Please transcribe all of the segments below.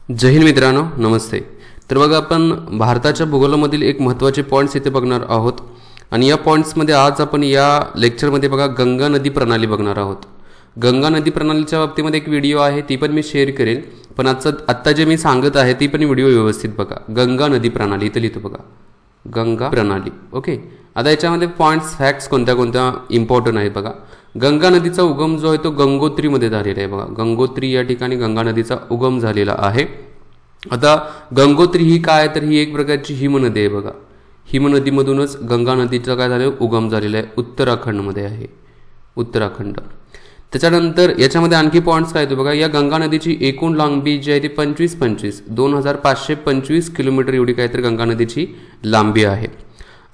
जय हिंद मित्रांनो, नमस्ते. तर बघा, आपण भारताच्या भूगोलामधील एक महत्त्वाचे पॉईंट्स इथे बघणार आहोत आणि या पॉईंट्समध्ये आज आपण या लेक्चरमध्ये बघा गंगा नदी प्रणाली बघणार आहोत. गंगा नदी प्रणालीच्या बाबतीमध्ये एक व्हिडिओ आहे, ती पण मी शेअर करेन, पण आत्ता जे मी सांगत आहे ती पण व्हिडिओ व्यवस्थित बघा. गंगा नदी प्रणाली इथं लिहितो बघा, गंगा प्रणाली. ओके, आता याच्यामध्ये पॉईंट्स फॅक्ट्स कोणत्या कोणत्या इम्पॉर्टंट आहेत बघा. गंगा नदीचा उगम जो आहे तो गंगोत्रीमध्ये झालेला आहे बघा. गंगोत्री या ठिकाणी गंगा नदीचा उगम झालेला आहे. आता गंगोत्री ही काय, तर ही एक प्रकारची हिमनदी आहे बघा. हिमनदीमधूनच गंगा नदीचा काय झालं, उगम झालेला आहे. उत्तराखंडमध्ये आहे, उत्तराखंड. त्याच्यानंतर याच्यामध्ये आणखी पॉईंट्स काय येतो बघा. या गंगा नदीची एकूण लांबी जी आहे ती 2525 किलोमीटर एवढी काय तर गंगा नदीची लांबी आहे.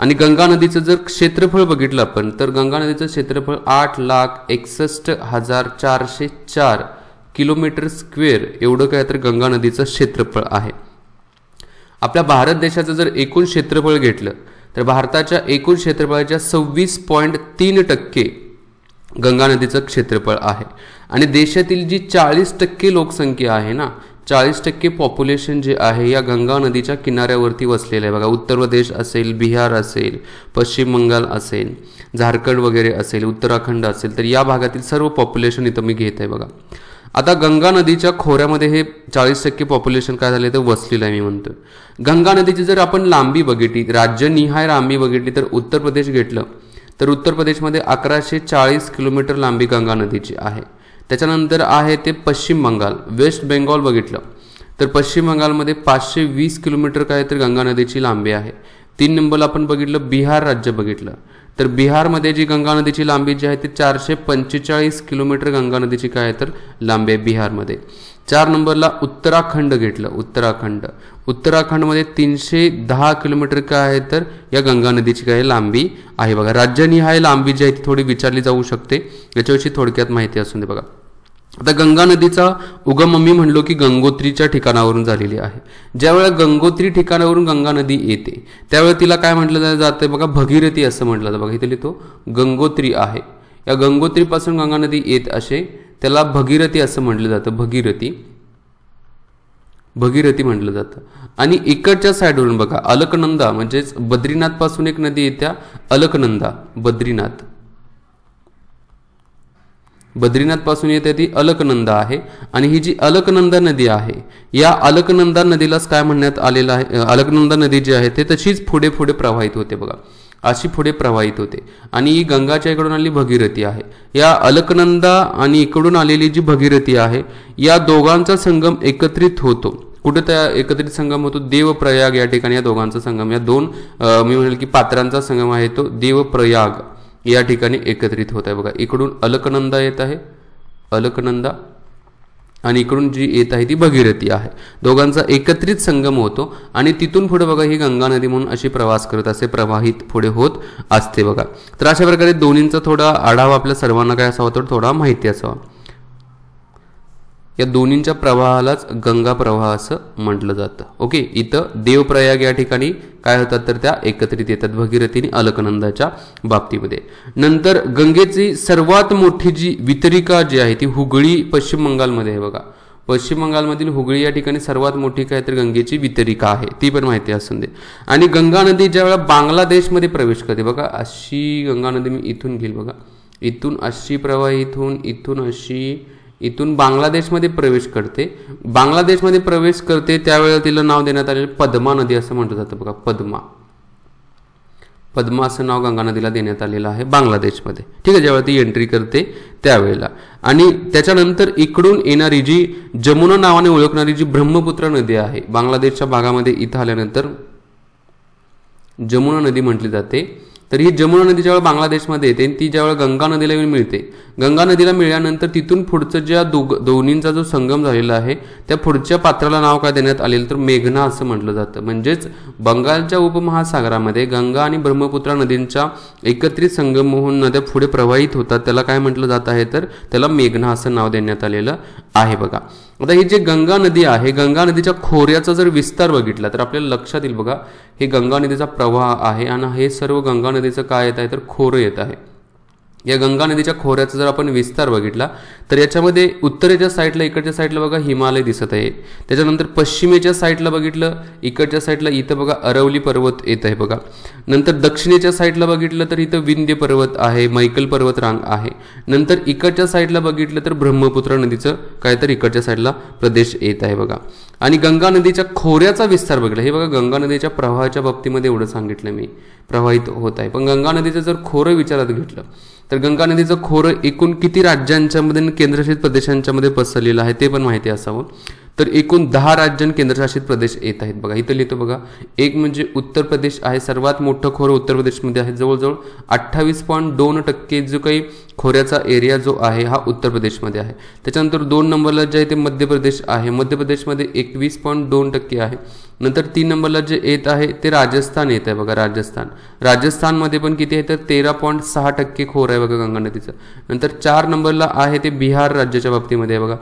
आणि गंगा नदीचं जर क्षेत्रफळ बघितलं आपण, तर गंगा नदीचं क्षेत्रफळ 8,61,404 किलोमीटर स्क्वेअर एवढं काय तर गंगा नदीचं क्षेत्रफळ आहे. आपल्या भारत देशाचं जर एकूण क्षेत्रफळ घेतलं तर भारताच्या एकूण क्षेत्रफळाच्या 26.3% गंगा नदीचं क्षेत्रफळ आहे. आणि देशातील जी 40% लोकसंख्या आहे ना, 40% पॉप्युलेशन जे आहे या गंगा नदीच्या किनाऱ्यावरती वसलेलं आहे बघा. उत्तर प्रदेश असेल, बिहार असेल, पश्चिम बंगाल असेल, झारखंड वगैरे असेल, उत्तराखंड असेल, तर या भागातील सर्व पॉप्युलेशन इथं मी घेत आहे बघा. आता गंगा नदीच्या खोऱ्यामध्ये हे 40% पॉप्युलेशन काय झाले तर वसलेलं आहे मी म्हणतो. गंगा नदीची जर आपण लांबी बघितली, राज्यनिहाय लांबी बघितली, तर उत्तर प्रदेश घेतलं तर उत्तर प्रदेशमध्ये 1140 किलोमीटर लांबी गंगा नदीची आहे. त्याच्यानंतर आहे ते पश्चिम बंगाल, वेस्ट बेंगॉल बघितलं तर पश्चिम बंगालमध्ये 520 किलोमीटर काय तर गंगा नदीची लांबी आहे. 3 नंबरला आपण बघितलं बिहार राज्य बघितलं तर बिहारमध्ये जी गंगा नदीची लांबी जी आहे ती 445 किलोमीटर गंगा नदीची काय तर लांबी आहे बिहारमध्ये. 4 नंबरला उत्तराखंड घेतलं, उत्तराखंडमध्ये 310 किलोमीटर काय आहे तर या गंगा नदीची काय लांबी आहे बघा. राज्यनिहाय लांबी जी आहे ती थोडी विचारली जाऊ शकते, याच्याविषयी थोडक्यात माहिती असून दे बघा. आता गंगा नदीचा उगम मी म्हणलो की गंगोत्रीच्या ठिकाणावरून झालेली आहे. ज्यावेळेला गंगोत्री ठिकाणावरून गंगा नदी येते त्यावेळेला तिला काय म्हटलं जातं बघा, भगीरथी असं म्हटलं जातं बघा. इथे लिहितो गंगोत्री आहे. या गंगोत्रीपासून गंगा नदी येत असे त्याला भगीरथी असं म्हटलं जातं. भगीरथी म्हटलं जातं. आणि इकडच्या साईडवरून बघा अलकनंदा म्हणजेच बद्रीनाथ पासून एक नदी येत्या अलकनंदा. बद्रीनाथ पासून येते ती अलकनंदा आहे. आणि ही जी अलकनंदा नदी आहे या अलकनंदा नदीलाच काय म्हणण्यात आलेलं आहे, अलकनंदा नदी जी आहे ते तशीच पुढे पुढे प्रवाहित होते बघा, अशी पुढे प्रवाहित होते. आणि ही गंगाच्या इकडून आलेली भगीरथी आहे. या अलकनंदा आणि इकडून आलेली जी भगीरथी आहे या दोघांचा संगम एकत्रित होतो. कुठे त्या एकत्रित संगम होतो, देवप्रयाग या ठिकाणी या दोघांचा संगम, या दोन मी म्हणेल की पात्रांचा संगम आहे तो देवप्रयाग या ठिकाणी एकत्रित होत आहे बघा. इकडून अलकनंदा येत आहे, अलकनंदा, आणि इकडून जी येत आहे ती भगीरथी आहे. दोघांचा एकत्रित संगम होतो आणि तिथून पुढे बघा ही गंगा नदी म्हणून अशी प्रवास करत असते, प्रवाहित पुढे होत असते बघा. तर अशा प्रकारे दोन्हींचा थोडा आढावा आपल्या सर्वांना काय असावा तर थोडा माहिती असावा. या दोन्हींच्या प्रवाहालाच गंगा प्रवाह असं म्हटलं जातं. ओके, इथं देवप्रयाग या ठिकाणी काय होतात तर त्या एकत्रित येतात भगीरथी आणि अलकनंदाच्या बाबतीमध्ये. नंतर गंगेची सर्वात मोठी जी वितरिका जी आहे ती हुगळी पश्चिम बंगालमध्ये आहे बघा. पश्चिम बंगालमधील हुगळी या ठिकाणी सर्वात मोठी काय तर गंगेची वितरिका आहे, ती पण माहिती असून दे. आणि गंगा नदी ज्या वेळेला बांगलादेशमध्ये प्रवेश करते बघा, अशी गंगा नदी मी इथून घेईल बघा, इथून अशी प्रवाहित होऊन इथून बांगलादेशमध्ये प्रवेश करते. बांगलादेशमध्ये प्रवेश करते त्यावेळेला तिला नाव देण्यात आलेलं पद्मा नदी असं म्हटलं जातं बघा. पद्मा असं नाव गंगा नदीला देण्यात आलेलं आहे बांगलादेशमध्ये. ठीक आहे, ज्यावेळेला ती एंट्री करते त्यावेळेला. आणि त्याच्यानंतर इकडून येणारी जी जमुना नावाने ओळखणारी जी ब्रह्मपुत्र नदी आहे बांगलादेशच्या भागामध्ये इथं आल्यानंतर जमुना नदी म्हटली जाते. तर ही जमुना नदी ज्यावेळेला बांगलादेशमध्ये येते ती ज्यावेळेला गंगा नदीला येऊन मिळते, गंगा नदीला मिळाल्यानंतर तिथून पुढचं ज्या दोन्हींचा जो संगम झालेला आहे त्या पुढच्या पात्राला नाव काय देण्यात आलेलं तर मेघना असं म्हटलं जातं. म्हणजेच बंगालच्या उपमहासागरामध्ये गंगा आणि ब्रह्मपुत्रा नदींच्या एकत्रित संगम होऊन नद्या पुढे प्रवाहित होतात, त्याला काय म्हटलं जात आहे तर त्याला मेघना असं नाव देण्यात आलेलं आहे बघा. आता ही जी गंगा नदी आहे, गंगा नदीच्या खोऱ्याचा जर विस्तार बघितला तर आपल्याला लक्षात येईल बघा, हे गंगा नदीचा प्रवाह आहे आणि हे सर्व गंगा नदीचं काय येत आहे तर खोरं येत आहे. या गंगा नदीच्या खोऱ्याचा जर आपण विस्तार बघितला तर याच्यामध्ये उत्तरेच्या साईडला इकडच्या साईडला बघा हिमालय दिसत आहे. त्याच्यानंतर पश्चिमेच्या साईडला बघितलं इकडच्या साईडला इथं बघा अरवली पर्वत येत आहे बघा. नंतर दक्षिणेच्या साईडला बघितलं तर इथं विंध्य पर्वत आहे, मैकल पर्वत रांग आहे. नंतर इकडच्या साईडला बघितलं तर ब्रह्मपुत्र नदीचं काय तर इकडच्या साईडला प्रदेश येत आहे बघा. आणि गंगा नदीच्या खोऱ्याचा विस्तार बघितला, हे बघा गंगा नदीच्या प्रवाहाच्या बाबतीमध्ये एवढं सांगितलं मी, प्रवाहित होत आहे. पण गंगा नदीचं जर खोरं विचारात घेतलं तर गंगा नदीचं खोरं एकूण किती राज्यांच्यामध्ये केंद्रशासित प्रदेशांच्या मध्ये पसरलेलं आहे ते पण माहिती असावं. तर एकूण 10 राज्य केंद्रशासित प्रदेश येत आहेत बघा. इथं लिहितो बघा, एक म्हणजे उत्तर प्रदेश आहे, सर्वात मोठं खोरं उत्तर प्रदेशमध्ये आहे, जवळजवळ 28.2% जो काही खोऱ्याचा एरिया जो आहे हा उत्तर प्रदेशमध्ये आहे. त्याच्यानंतर 2 नंबरला जे आहे ते मध्य प्रदेश आहे, मध्य प्रदेशमध्ये 21.2% आहे. नंतर 3 नंबरला जे येत आहे ते राजस्थान येत आहे बघा, राजस्थानमध्ये पण किती आहे तर 13.6% खोर आहे बघा गंगा नदीचं. नंतर 4 नंबरला आहे ते बिहार राज्याच्या बाबतीमध्ये आहे बघा,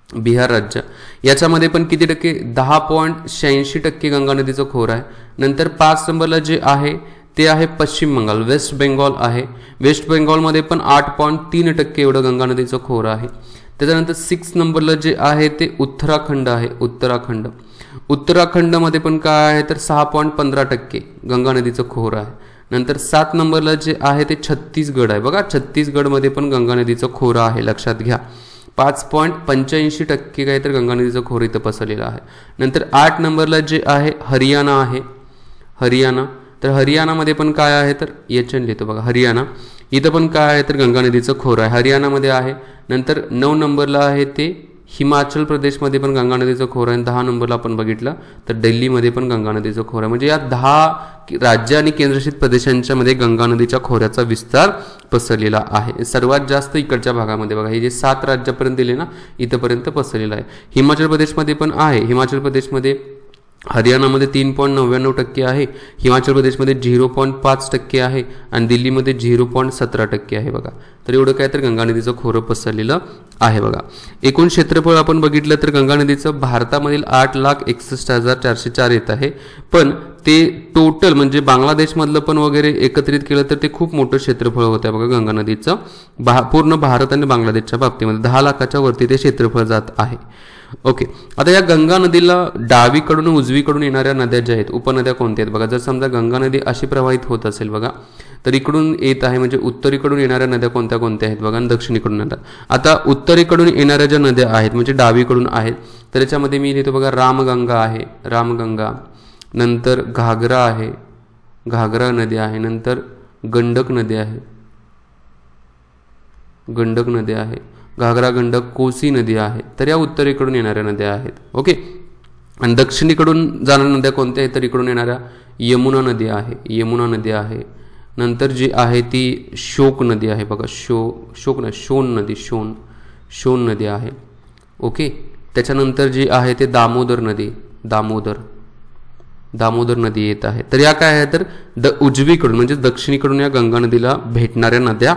बिहार राज्य, याच्यामध्ये पण किती टक्के 10.86% गंगा नदीचं खोर आहे. नंतर 5 नंबरला जे आहे ते आहे पश्चिम बंगाल, वेस्ट बेंगॉल आहे, वेस्ट बेंगॉलमध्ये पण 8.3% एवढं गंगा नदीचं खोर आहे. त्याच्यानंतर 6 नंबरला जे आहे ते उत्तराखंड आहे, उत्तराखंडमध्ये पण काय आहे तर 6.15% गंगा नदीचं खोर आहे. नंतर 7 नंबरला जे आहे ते छत्तीसगड आहे बघा, छत्तीसगडमध्ये पण गंगा नदीचं खोरं आहे, लक्षात घ्या. 5.85% काय तर गंगा नदीचं खोर इथं पसरलेलं आहे. नंतर 8 नंबरला जे आहे हरियाणा आहे, हरियाणा, तर हरियाणामध्ये पण काय आहे तर याच्याने लिहितो बघा, हरियाणा इथं पण काय आहे तर गंगा नदीचं खोर आहे, हरियाणामध्ये आहे. नंतर 9 नंबरला आहे ते हिमाचल प्रदेशमध्ये पण गंगा नदीचं खोर आहे. 10 नंबरला आपण बघितलं तर दिल्लीमध्ये पण गंगा नदीचं खोर आहे. म्हणजे या 10 राज्य आणि केंद्रशासित प्रदेशांच्या मध्ये गंगा नदीच्या खोऱ्याचा विस्तार पसरलेला आहे. सर्वात जास्त इकडच्या भागामध्ये बघा, हे जे 7 राज्यापर्यंत दिले ना इथपर्यंत पसरलेला आहे. हिमाचल प्रदेशमध्ये पण आहे, हिमाचल प्रदेशमध्ये हरियाणामध्ये 3.99% आहे, हिमाचल प्रदेशमध्ये 0.5% आहे आणि दिल्लीमध्ये 0.17% आहे बघा. तर एवढं काय तर गंगा नदीचं खोरं पसरलेलं आहे बघा. एकूण क्षेत्रफळ आपण बघितलं तर गंगा नदीचं भारतामधील 8,61,404 येत आहे. पण ते टोटल म्हणजे बांगलादेशमधलं पण वगैरे एकत्रित केलं तर ते खूप मोठं क्षेत्रफळ होतं बघा गंगा नदीचं. पूर्ण भारत आणि बांगलादेशच्या बाबतीमध्ये 10 लाखाच्या वरती ते क्षेत्रफळ जात आहे. ओके, आता या गंगा नदीला डावीकडून उजवीकडून येणाऱ्या नद्या ज्या आहेत उपनद्या कोणत्या आहेत बघा. जर समजा गंगा नदी अशी प्रवाहित होत असेल बघा तर इकडून येत आहे म्हणजे उत्तरेकडून येणाऱ्या नद्या कोणत्या कोणत्या आहेत बघा आणि दक्षिणेकडून नद्या. आता उत्तरेकडून येणाऱ्या ज्या नद्या आहेत म्हणजे डावीकडून आहेत तर याच्यामध्ये मी लिहितो बघा रामगंगा आहे, रामगंगा, नंतर घागरा आहे, घागरा नदी आहे, नंतर गंडक नदी आहे, गंडक नदी आहे, घागरा गंडक कोसी नदी आहे. तर या उत्तरेकडून येणाऱ्या नद्या आहेत. ओके, आणि दक्षिणेकडून जाणाऱ्या नद्या कोणत्या आहेत तर इकडून येणाऱ्या यमुना नदी आहे, यमुना नदी आहे. नंतर जी आहे ती शोक नदी आहे बघा, शोन नदी आहे. ओके, त्याच्यानंतर जी आहे ते दामोदर नदी, दामोदर नदी येत आहे. तर या काय आहे तर उजवीकडून म्हणजे दक्षिणेकडून या गंगा नदीला भेटणाऱ्या नद्या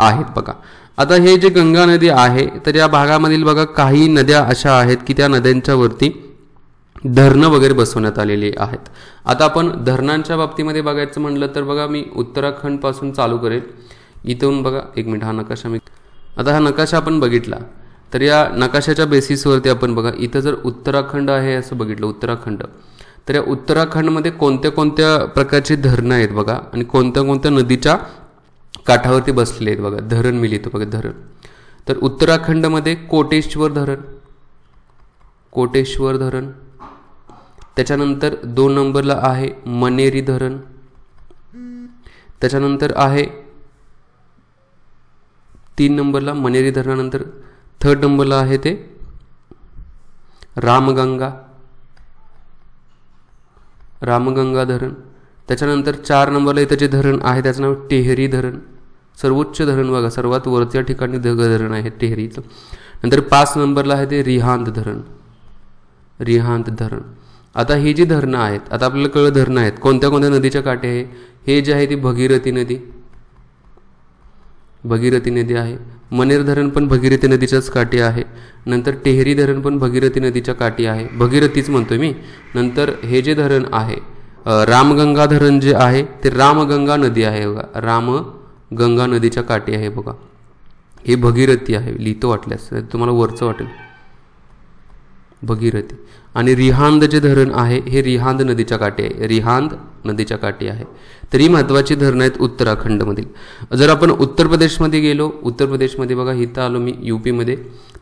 आहेत बघा. आता हे जे गंगा नदी आहे तर या भागामधील बघा काही नद्या अशा आहेत की त्या नद्यांच्या वरती धरणं वगैरे बसवण्यात आलेली आहेत. आता आपण धरणांच्या बाबतीमध्ये बघायचं म्हणलं तर बघा मी उत्तराखंड पासून चालू करेल. इथून बघा एक मिनिट, हा नकाशा आता हा नकाशा आपण बघितला तर या नकाशाच्या बेसिसवरती आपण बघा इथं जर उत्तराखंड आहे असं बघितलं उत्तराखंड, तर या उत्तराखंडमध्ये कोणत्या कोणत्या प्रकारची धरणं आहेत बघा आणि कोणत्या कोणत्या नदीच्या काठावरती बसलेले आहेत बघा. धरण मी लिहितो बघा, धरण. तर उत्तराखंडमध्ये कोटेश्वर धरण, त्याच्यानंतर 2 नंबरला आहे मनेरी धरण, त्याच्यानंतर आहे 3 नंबरला मनेरी धरणानंतर 3rd नंबरला आहे ते रामगंगा धरण. त्याच्यानंतर 4 नंबरला इथं जे धरण आहे त्याचं नाव टेहरी धरण, सर्वोच्च धरण बघा, सर्वात वरच्या ठिकाणी धरण आहे टेहरीचं. नंतर 5 नंबरला आहे ते रिहांद धरण. आता ही जी धरणं आहेत, आता आपल्याला कळलं धरणं आहेत कोणत्या कोणत्या नदीच्या काठी आहे. हे जे आहे ती भगीरथी नदी आहे. मनेर धरण पण भगीरथी नदीच्याच काठी आहे. नंतर टेहरी धरण पण भगीरथी नदीच्या काठी आहे, भगीरथीच म्हणतोय मी. नंतर हे जे धरण आहे रामगंगा धरण जे आहे ते रामगंगा नदी आहे बघा, गंगा नदीच्या काठी आहे बघा. हे भगीरथी आहे, लिहितो वाटल्यास तुम्हाला वरचं वाटेल भगीरथी. आणि रिहांद जे धरण आहे हे रिहांद नदीच्या काठी आहे, रिहांद नदीच्या काठी आहे. तर ही महत्त्वाची धरणं आहेत उत्तराखंडमधील. जर आपण उत्तर प्रदेशमध्ये गेलो, उत्तर प्रदेशमध्ये बघा इथं आलो मी यूपीमध्ये,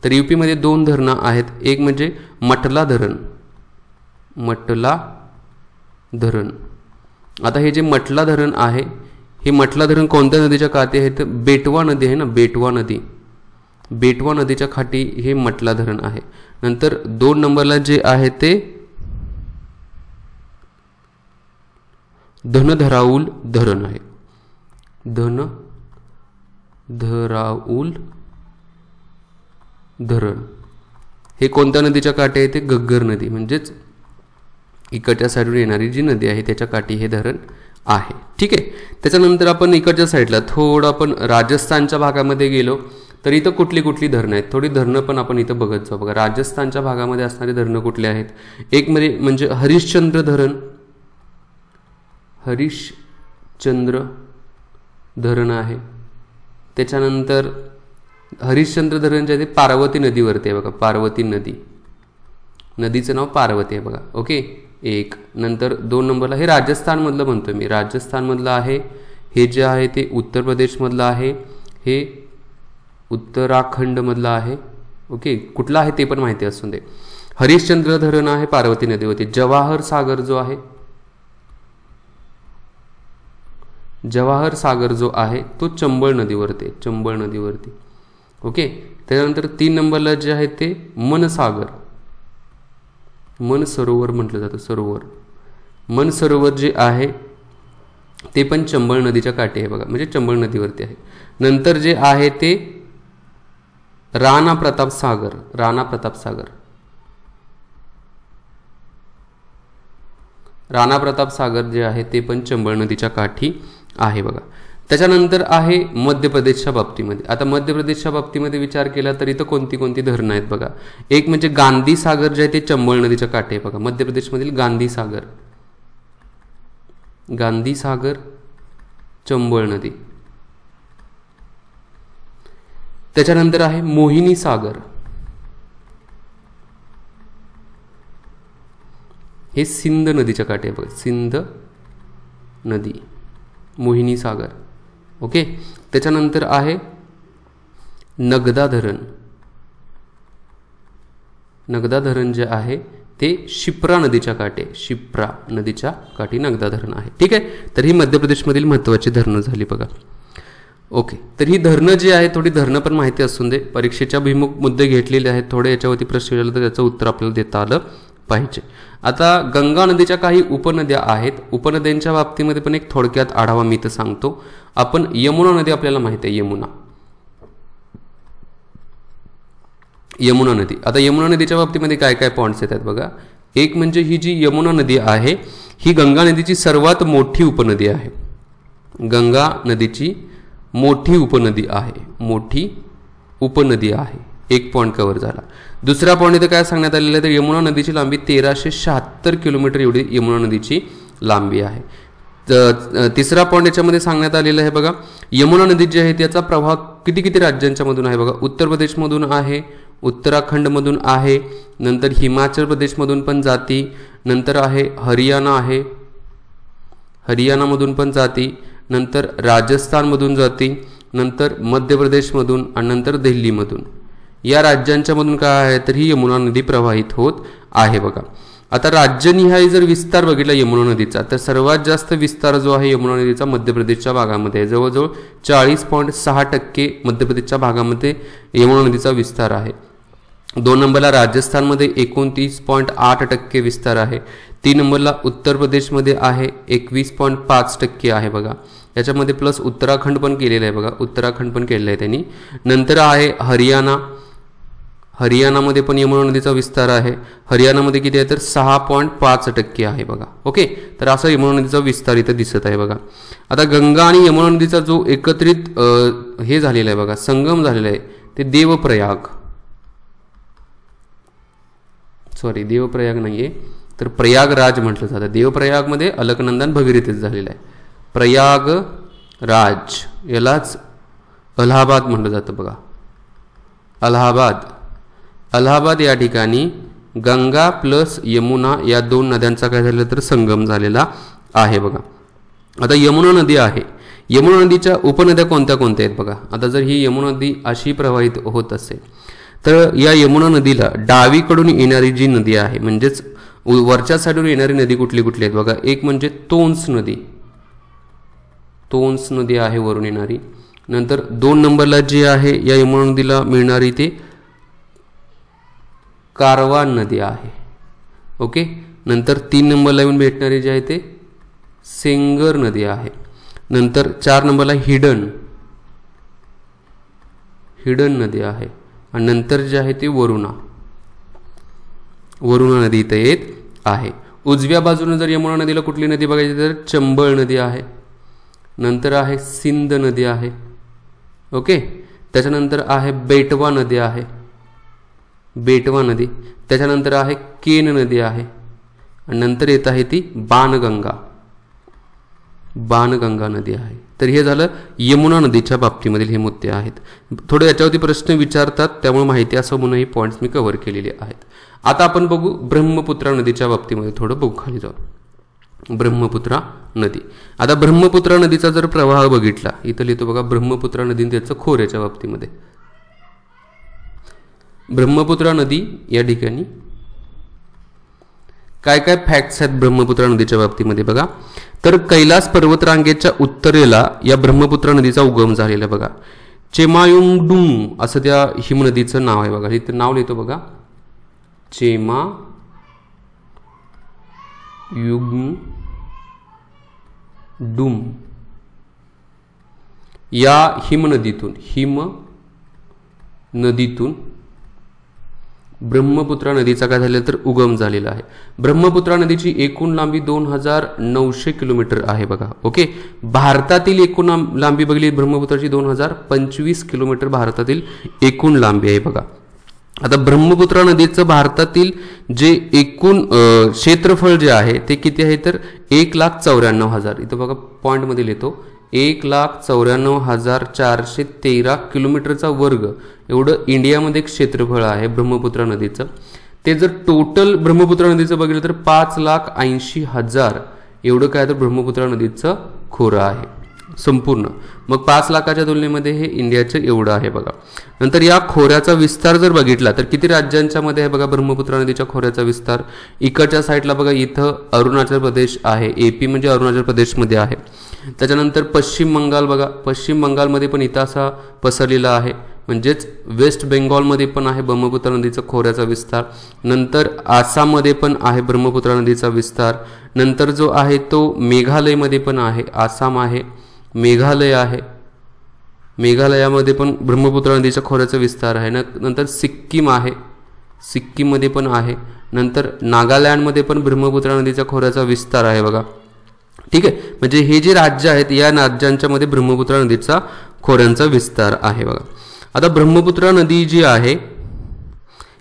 तर यूपीमध्ये 2 धरणं आहेत. एक म्हणजे मटला धरण, मटला धरण. आता हे जे मटला धरण आहे, हे मटला धरण कोणत्या नदीच्या काठी आहे तर बेटवा नदी आहे ना, बेटवा नदी, बेटवा नदीच्या काठी हे मटला धरण आहे. नंतर 2 नंबरला जे आहे ते धनधराऊल धरण आहे, धनधराऊल धरण. हे कोणत्या नदीच्या काठी आहे ते घग्गर नदी, म्हणजेच इकडच्या साईडवर येणारी जी नदी आहे त्याच्या काठी हे धरण आहे. ठीक आहे. त्याच्यानंतर आपण इकडच्या साईडला थोडं आपण राजस्थानच्या भागामध्ये गेलो तर इथं कुठली कुठली धरणं आहेत, थोडी धरणं पण आपण इथं बघत जाऊ. बघा राजस्थानच्या भागामध्ये असणारी धरणं कुठली आहेत. एक म्हणजे हरिश्चंद्र धरण, हरिश्चंद्र धरण आहे. त्याच्यानंतर हरिश्चंद्र धरण जे आहे ते पार्वती नदीवरती आहे बघा, पार्वती नदी, नदीचं नाव पार्वती आहे बघा. ओके. एक. नंतर 2 नंबरला हे राजस्थानमधलं म्हणतो मी, राजस्थानमधलं आहे. हे जे आहे ते उत्तर प्रदेशमधलं आहे, हे उत्तराखंडमधलं आहे. ओके. कुठलं आहे ते पण माहिती असून दे. हरिश्चंद्र धरण आहे पार्वती नदीवरती. जवाहर सागर जो आहे, जवाहर सागर जो आहे तो चंबळ नदीवरती, चंबळ नदीवरती. ओके. त्यानंतर 3 नंबरला जे आहे ते मनसागर, मन सरोवर म्हटलं जातं, सरोवर. मन सरोवर जे आहे ते पण चंबळ नदीच्या काठी आहे बघा, म्हणजे चंबळ नदीवरती आहे. नंतर जे आहे ते राणा प्रताप सागर, राणा प्रताप सागर, राणा प्रताप सागर जे आहे ते पण चंबळ नदीच्या काठी आहे बघा. त्याच्यानंतर आहे मध्य प्रदेशच्या बाबतीमध्ये. आता मध्य प्रदेशच्या बाबतीमध्ये विचार केला तर इथं कोणती कोणती धरणं आहेत बघा. एक म्हणजे गांधी सागर जे आहे ते चंबळ नदीच्या काठी आहे बघा, मध्य प्रदेशमधील गांधी सागर, गांधी सागर, चंबळ नदी. त्याच्यानंतर आहे मोहिनी सागर, हे सिंध नदीच्या काठी आहे बघा, सिंध नदी, मोहिनी सागर. ओके. त्याच्यानंतर आहे नगदा धरण, नगदा धरण जे आहे ते शिप्रा नदीच्या काठी, शिप्रा नदीच्या काठी नगदा धरण आहे. ठीक आहे. तर ही मध्य प्रदेशमधील महत्त्वाची धरणं झाली बघा. ओके. तर ही धरणं जी आहे, थोडी धरणं पण माहिती असून दे, परीक्षेच्या अभिमुख मुद्दे घेतलेले आहेत, थोडे याच्यावरती प्रश्न विचारले तर त्याचं उत्तर आपल्याला देता आलं पाहिजे. आता गंगा नदीच्या काही उपनद्या आहेत, उपनद्यांच्या बाबतीमध्ये पण एक थोडक्यात आढावा मी तर सांगतो. आपण यमुना नदी आपल्याला माहिती आहे, यमुना, यमुना नदी. आता यमुना नदीच्या बाबतीमध्ये काय काय पॉइंट्स येतात बघा. एक म्हणजे ही जी यमुना नदी आहे ही गंगा नदीची सर्वात मोठी उपनदी आहे, गंगा नदीची मोठी उपनदी आहे, मोठी उपनदी आहे. एक पॉइंट कव्हर झाला. दुसरा पॉइंट इथं काय सांगण्यात आलेलं आहे तर यमुना नदीची लांबी 1376 किलोमीटर एवढी यमुना नदीची लांबी आहे. तिसरा पॉइंट याच्यामध्ये सांगण्यात आलेला आहे बघा, यमुना नदी जी आहे त्याचा प्रवाह किती किती राज्यांच्या मधून आहे बघा. उत्तर प्रदेशमधून आहे, उत्तराखंडमधून आहे, नंतर हिमाचल प्रदेशमधून पण जाती, नंतर आहे हरियाणा आहे, हरियाणामधून पण जाती, नंतर राजस्थानमधून जाती, नंतर मध्य प्रदेशमधून आणि नंतर दिल्लीमधून. या राज्यांच्या मधून काय आहे तर ही यमुना नदी प्रवाहित होत आहे बघा. आता राज्यनिहाय जर विस्तार बघितला यमुना नदीचा तर सर्वात जास्त विस्तार जो आहे यमुना नदीचा मध्य प्रदेशच्या भागामध्ये आहे. जवळजवळ 40.6% मध्य प्रदेशच्या भागामध्ये यमुना नदीचा विस्तार आहे. 2 नंबरला राजस्थानमध्ये 29.8% विस्तार आहे. 3 नंबरला उत्तर प्रदेशमध्ये आहे 21.5% आहे बघा. याच्यामध्ये प्लस उत्तराखंड पण केलेलं आहे बघा, उत्तराखंड पण केलेलं आहे त्यांनी. नंतर आहे हरियाणा, हरियाणामध्ये पण यमुना नदीचा विस्तार आहे. हरियाणामध्ये किती आहे तर 6.5% आहे बघा. ओके. तर असा यमुना नदीचा विस्तार इथं दिसत आहे बघा. आता गंगा आणि यमुना नदीचा जो एकत्रित हे झालेला आहे बघा, संगम झालेला आहे ते देवप्रयाग, सॉरी देवप्रयाग नाहीये तर प्रयागराज म्हटलं जातं. देवप्रयागमध्ये अलकनंदा भगीरथीच झालेला आहे. प्रयागराज राज, यालाच अलाहाबाद म्हटलं जातं बघा. अलाहाबाद या ठिकाणी गंगा प्लस यमुना या दोन नद्यांचा काय झालं तर संगम झालेला आहे बघा. आता यमुना नदी आहे, यमुना नदीच्या उपनद्या कोणत्या कोणत्या आहेत बघा. आता जर ही यमुना नदी अशी प्रवाहित होत असेल तर या यमुना नदीला डावीकडून येणारी जी नदी आहे, म्हणजेच वरच्या साईडवर येणारी नदी कुठली कुठली आहेत बघा. एक म्हणजे तोन्स नदी आहे वरून येणारी. नंतर 2 नंबरला जी आहे या यमुना नदीला मिळणारी ते कारवान नदी आहे. ओके. नंतर 3 नंबरला येऊन भेटणारी जी आहे ते सेंगर नदी आहे. नंतर 4 नंबरला हिडन नदी आहे. आणि नंतर जे आहे ते वरुणा नदी इथे येत आहे. उजव्या बाजूने जर यमुना नदीला कुठली नदी बघायची तर चंबळ नदी आहे. नंतर आहे सिंध नदी आहे. ओके. त्याच्यानंतर आहे बेटवा नदी आहे, त्याच्यानंतर आहे केन नदी आहे. आणि नंतर येत आहे ती बाणगंगा नदी आहे. तर हे झालं यमुना नदीच्या बाबतीमधील हे मुद्दे आहेत. थोडे याच्यावरती प्रश्न विचारतात, त्यामुळे माहिती असं म्हणून हे पॉईंट्स मी कव्हर केलेले आहेत. आता आपण बघू ब्रह्मपुत्रा नदीच्या बाबतीमध्ये थोडं बघू खाली जाऊ. ब्रह्मपुत्रा नदी. आता ब्रह्मपुत्रा नदीचा जर प्रवाह बघितला, इथं लिहितो बघा ब्रह्मपुत्रा नदी त्याचं खोऱ्याच्या बाबतीमध्ये. ब्रह्मपुत्रा नदी या ठिकाणी काय काय फॅक्ट्स आहेत ब्रह्मपुत्रा नदीच्या बाबतीमध्ये बघा. तर कैलास पर्वतरांगेच्या उत्तरेला या ब्रह्मपुत्रा नदीचा उगम झालेला बघा. चेमायुंगडुंग असं त्या हिमनदीचं नाव आहे बघा. इथं नाव लिहितो बघा चेमायुंगडुंग. या हिमनदीतून ब्रह्मपुत्रा नदीचा काय झालेला तर उगम झालेला आहे. ब्रह्मपुत्रा नदीची एकूण लांबी 2900 किलोमीटर आहे बघा. ओके. भारतातील एकूण लांबी बघली ब्रह्मपुत्राची 2025 किलोमीटर भारतातील एकूण लांबी आहे बघा. आता ब्रह्मपुत्रा नदीचं भारतातील जे एकूण क्षेत्रफळ जे आहे ते किती आहे तर 1,94,000. इथं बघा पॉईंटमध्ये लिहितो 1,94,413 किलोमीटरचा वर्ग एवढं इंडियामध्ये क्षेत्रफळ आहे ब्रह्मपुत्रा नदीचं. ते जर टोटल ब्रह्मपुत्रा नदीचं बघितलं तर 5,80,000 एवढं काय तर ब्रह्मपुत्रा नदीचं खोरं आहे संपूर्ण. मग 5 लाखाच्या तुलनेमध्ये हे इंडियाचं एवढं आहे बघा. नंतर या खोऱ्याचा विस्तार जर बघितला तर किती राज्यांच्या मध्ये आहे बघा ब्रह्मपुत्रा नदीच्या खोऱ्याचा विस्तार. इकडच्या साईडला बघा इथं अरुणाचल प्रदेश आहे, AP म्हणजे अरुणाचल प्रदेशमध्ये आहे. त्याच्यानंतर पश्चिम बंगाल बघा, पश्चिम बंगालमध्ये पण इथं असा पसरलेला आहे, म्हणजेच वेस्ट बेंगॉलमध्ये पण आहे ब्रह्मपुत्रा नदीचा खोऱ्याचा विस्तार. नंतर आसाममध्ये पण आहे ब्रह्मपुत्रा नदीचा विस्तार. नंतर जो आहे तो मेघालयमध्ये पण आहे, आसाम आहे, मेघालय आहे, मेघालयामध्ये पण ब्रह्मपुत्रा नदीच्या खोऱ्याचा विस्तार आहे. नंतर सिक्कीम आहे, सिक्कीममध्ये पण आहे. नंतर नागालँडमध्ये पण ब्रह्मपुत्रा नदीच्या खोऱ्याचा विस्तार आहे बघा. ठीक आहे. म्हणजे हे जे राज्य आहेत या राज्यांच्या मध्ये ब्रह्मपुत्रा नदीचा खोऱ्यांचा विस्तार आहे बघा. आता ब्रह्मपुत्रा नदी जी आहे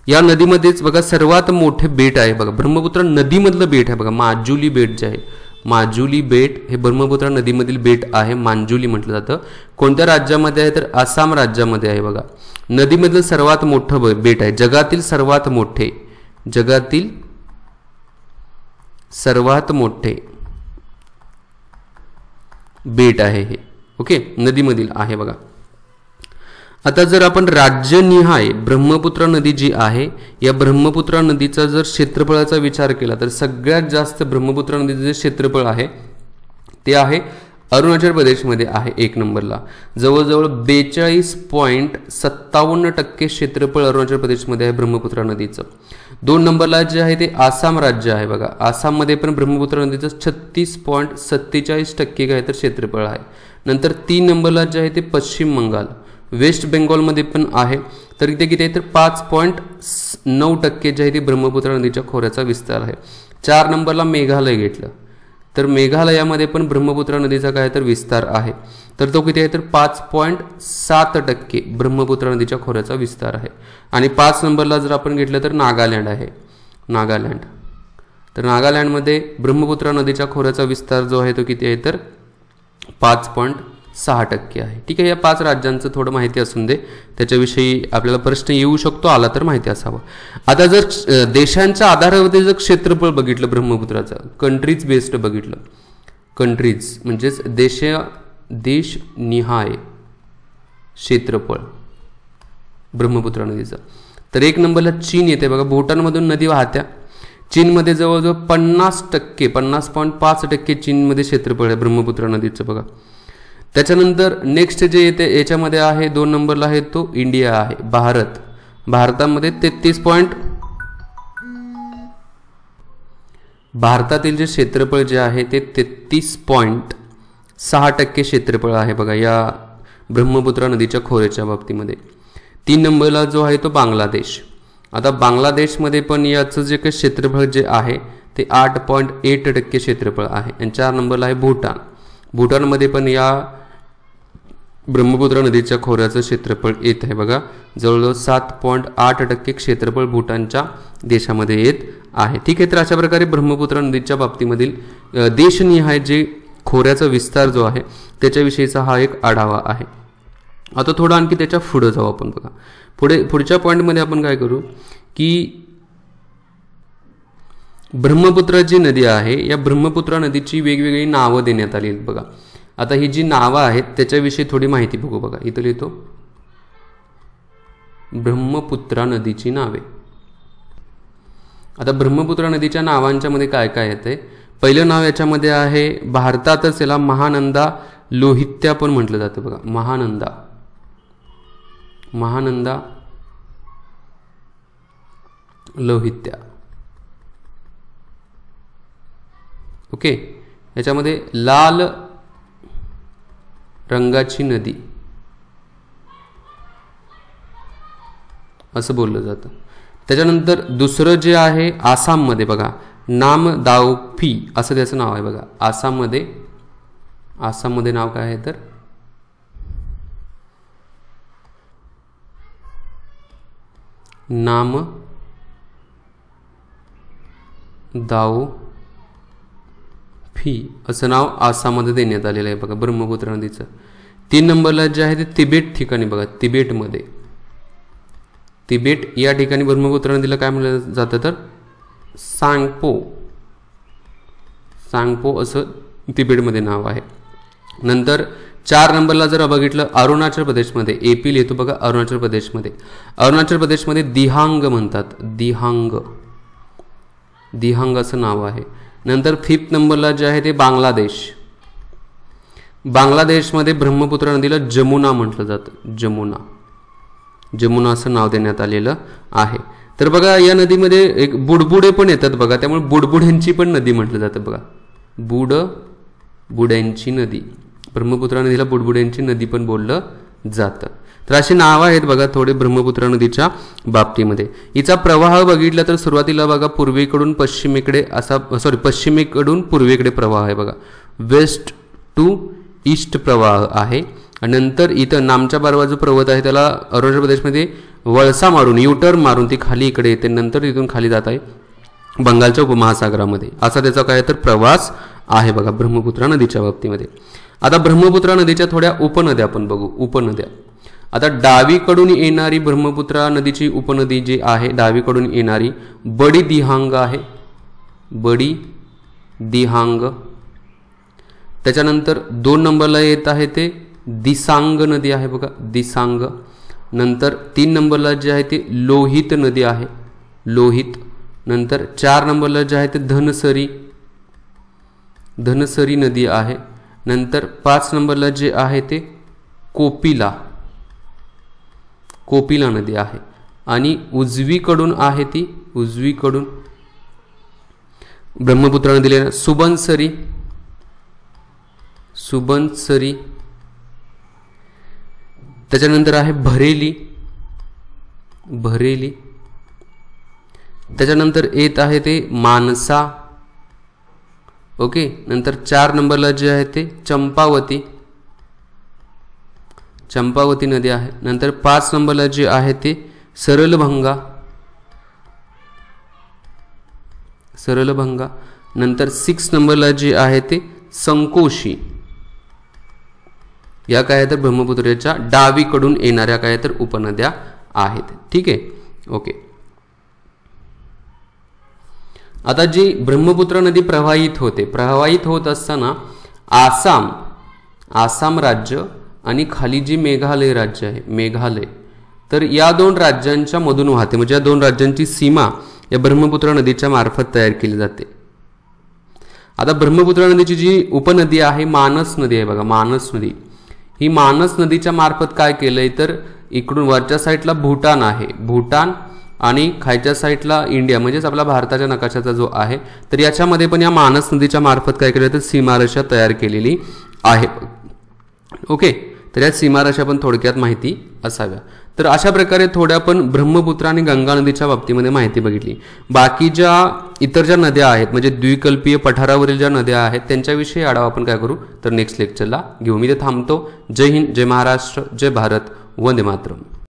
या नदीमध्येच बघा सर्वात मोठे बेट आहे बघा. ब्रह्मपुत्रा नदीमधलं बेट आहे बघा माजुली बेट जे आहे, माजुली बेट हे ब्रह्मपुत्रा नदीमधील बेट आहे, मांजुली म्हटलं जातं. कोणत्या राज्यामध्ये आहे तर आसाम राज्यामध्ये आहे बघा. नदीमधलं सर्वात मोठं बेट आहे, जगातील सर्वात मोठे बेट आहे हे. ओके. नदीमधील आहे बघा. आता जर आपण राज्यनिहाय ब्रह्मपुत्रा नदी जी आहे या ब्रह्मपुत्रा नदीचा जर क्षेत्रफळाचा विचार केला तर सगळ्यात जास्त ब्रह्मपुत्रा नदीचं जे क्षेत्रफळ आहे ते आहे अरुणाचल प्रदेशमध्ये आहे 1 नंबरला. जवळजवळ 42.57% क्षेत्रफळ अरुणाचल प्रदेशमध्ये आहे ब्रह्मपुत्रा नदीचं. 2 नंबरला जे आहे ते आसाम राज्य आहे बघा. आसाममध्ये पण ब्रह्मपुत्रा नदीचं 36.47% काय तर क्षेत्रफळ आहे. नंतर 3 नंबरला जे आहे ते पश्चिम बंगाल, वेस्ट बेंगॉलमध्ये पण आहे. तर इथे किती आहे तर 5.9% जे आहे ते ब्रह्मपुत्रा नदीच्या खोऱ्याचा विस्तार आहे. 4 नंबरला मेघालय घेतलं तर मेघालयामध्ये पण ब्रह्मपुत्रा नदीचा काय तर विस्तार आहे. तर तो किती आहे तर 5.7% ब्रह्मपुत्रा नदीच्या खोऱ्याचा विस्तार आहे. आणि 5 नंबरला जर आपण घेतलं तर नागालँड आहे, नागालँड. तर नागालँडमध्ये ब्रह्मपुत्रा नदीच्या खोऱ्याचा विस्तार जो आहे तो किती आहे तर 5.4 6% आहे. ठीक आहे, या 5 राज्यांचं थोडं माहिती असून दे, त्याच्याविषयी आपल्याला प्रश्न येऊ शकतो, आला तर माहिती असावं. आता जर देशांच्या आधारावरती जर क्षेत्रफळ बघितलं ब्रह्मपुत्राचं, कंट्रीज बेस्ड बघितलं, कंट्रीज म्हणजेच देशनिहाय क्षेत्रफळ ब्रह्मपुत्रा नदीचं, तर 1 नंबरला चीन येते बघा. भूटानमधून नदी वाहत्या. चीनमध्ये जवळजवळ 50% चीनमध्ये क्षेत्रफळ आहे ब्रह्मपुत्रा नदीचं बघा. त्याच्यानंतर नेक्स्ट जे येते याच्यामध्ये आहे 2 नंबरला आहे तो इंडिया आहे, भारतामध्ये 33 भारतातील जे क्षेत्रफळ जे आहे ते 33.6% क्षेत्रफळ आहे बघा या ब्रह्मपुत्रा नदीच्या खोऱ्याच्या बाबतीमध्ये. 3 नंबरला जो आहे तो बांगलादेश. आता बांगलादेशमध्ये पण याचं जे काही क्षेत्रफळ जे आहे ते 8.8% क्षेत्रफळ आहे. आणि 4 नंबरला आहे भूटान. भूटानमध्ये पण या ब्रह्मपुत्रा नदीच्या खोऱ्याचं क्षेत्रफळ येत आहे बघा, जवळजवळ 7.8% क्षेत्रफळ भूटानच्या देशामध्ये येत आहे. ठीक आहे, तर अशा प्रकारे ब्रह्मपुत्रा नदीच्या बाबतीमधील देशनिहाय जे खोऱ्याचा विस्तार जो आहे त्याच्याविषयीचा हा एक आढावा आहे. आता थोडं आणखी त्याच्या पुढे जाऊ आपण बघा. पुढच्या पॉईंटमध्ये आपण काय करू की ब्रह्मपुत्रा जी नदी आहे या ब्रह्मपुत्रा नदीची वेगवेगळी नावं देण्यात आली आहेत बघा. आता ही जी नावं आहेत त्याच्याविषयी थोडी माहिती बघू बघा. इथं लिहितो ब्रह्मपुत्रा नदीची नावे. आता ब्रह्मपुत्रा नदीच्या नावांच्या मध्ये काय काय येते. पहिलं नाव याच्यामध्ये आहे, भारतातच याला महानंदा लोहित्या पण म्हटलं जातं बघा. महानंदा लोहित्या. ओके, याच्यामध्ये लाल रंगाची नदी असं बोललं जातं. त्याच्यानंतर दुसरं जे आहे आसाममध्ये बघा, नामदावफी असं त्याचं नाव आहे बघा. आसाममध्ये नाव काय आहे तर नामदावफी असं नाव आसाममध्ये देण्यात आलेलं आहे बघा ब्रह्मपुत्रा नदीचं. 3 नंबरला जे आहे ते तिबेट ठिकाणी बघा. तिबेट या ठिकाणी ब्रह्मपुत्रा नदीला काय म्हटलं जातं तर सांगपो असं तिबेटमध्ये नाव आहे. नंतर 4 नंबरला जर बघितलं अरुणाचल प्रदेशमध्ये, एपी लिहितो बघा. अरुणाचल प्रदेशमध्ये दिहांग म्हणतात. दिहांग असं नाव आहे. नंतर 5 नंबरला जे आहे ते बांगलादेशमध्ये ब्रह्मपुत्रा नदीला जमुना म्हटलं जातं. जमुना असं नाव देण्यात आलेलं आहे. तर बघा या नदीमध्ये एक बुडबुडे पण येतात बघा, त्यामुळे बुडबुड्यांची पण नदी म्हटलं जातं बघा. बुड्यांची नदी, ब्रह्मपुत्रा नदीला बुडबुड्यांची नदी पण बोललं जातं. तर अशी नावं आहेत बघा थोडे ब्रह्मपुत्रा नदीच्या बाबतीमध्ये. हिचा प्रवाह बघितला तर सुरुवातीला बघा पश्चिमेकडून पूर्वेकडे प्रवाह आहे बघा. वेस्ट टू ईस्ट प्रवाह आहे. नंतर इथं नामच्या बारवा जो पर्वत आहे त्याला अरुणाचल प्रदेशमध्ये वळसा मारून युटर्न मारून ती खाली इकडे येते. नंतर तिथून खाली जात आहे बंगालच्या उपमहासागरामध्ये. असा त्याचा काय तर प्रवास आहे बघा ब्रह्मपुत्रा नदीच्या बाबतीमध्ये. आता ब्रह्मपुत्रा नदीच्या थोड्या उपनद्या आपण बघू. उपनद्या आता डावीकडून येणारी ब्रह्मपुत्रा नदीची उपनदी जी आहे डावीकडून येणारी बडी दिहांग आहे. त्याच्यानंतर 2 नंबरला येत आहे ते दिसांग नदी आहे बघा. दिसांग. नंतर 3 नंबरला जे आहे ते लोहित नदी आहे. नंतर 4 नंबरला जे आहे ते धनसरी नदी आहे. नंतर 5 नंबरला जे आहे ते कोपिला नदी आहे. आणि उजवीकडून आहे ती ब्रह्मपुत्रा नदीला सुबनसरी. त्याच्यानंतर आहे भरेली. त्याच्यानंतर येत आहे ते मानसा. ओके. नंतर 4 नंबरला जे आहे ते चंपावती नदी आहे. नंतर 5 नंबरला जे आहे ते सरलभंगा. नंतर 6 नंबरला जे आहे ते संकोशी. या काय तर ब्रह्मपुत्रेच्या डावीकडून येणाऱ्या काय तर उपनद्या आहेत. ठीक आहे, ओके. आता जी ब्रह्मपुत्र नदी प्रवाहित होत असताना आसाम राज्य आणि खाली जी मेघालय राज्य आहे, मेघालय, तर या दोन राज्यांच्या मधून वाहते. म्हणजे या दोन राज्यांची सीमा या ब्रह्मपुत्र नदीच्या मार्फत तयार केली जाते. आता ब्रह्मपुत्र नदीची जी उपनदी आहे मानस नदी आहे बघा, मानस नदी. ही मानस नदीच्या मार्फत काय केलंय तर इकडून वरच्या साईडला भूटान आहे, भूटान, आणि खालच्या साईडला इंडिया म्हणजेच आपला भारताच्या नकाशाचा जो आहे, तर याच्यामध्ये पण या मानस नदीच्या मार्फत काय केलं तर सीमारेषा तयार केलेली आहे. ओके, तर या सीमारेषा पण थोडक्यात माहिती असाव्या. तर अशा प्रकारे थोड्या आपण ब्रह्मपुत्र आणि गंगा नदीच्या बाबतीमध्ये माहिती बघितली. बाकी ज्या इतर ज्या नद्या आहेत म्हणजे द्विकल्पीय पठारावरील ज्या नद्या आहेत त्यांच्याविषयी आढावा आपण काय करू तर नेक्स्ट लेक्चरला घेऊ. मी ते थांबतो. जय हिंद, जय महाराष्ट्र, जय भारत, वंदे मातरम.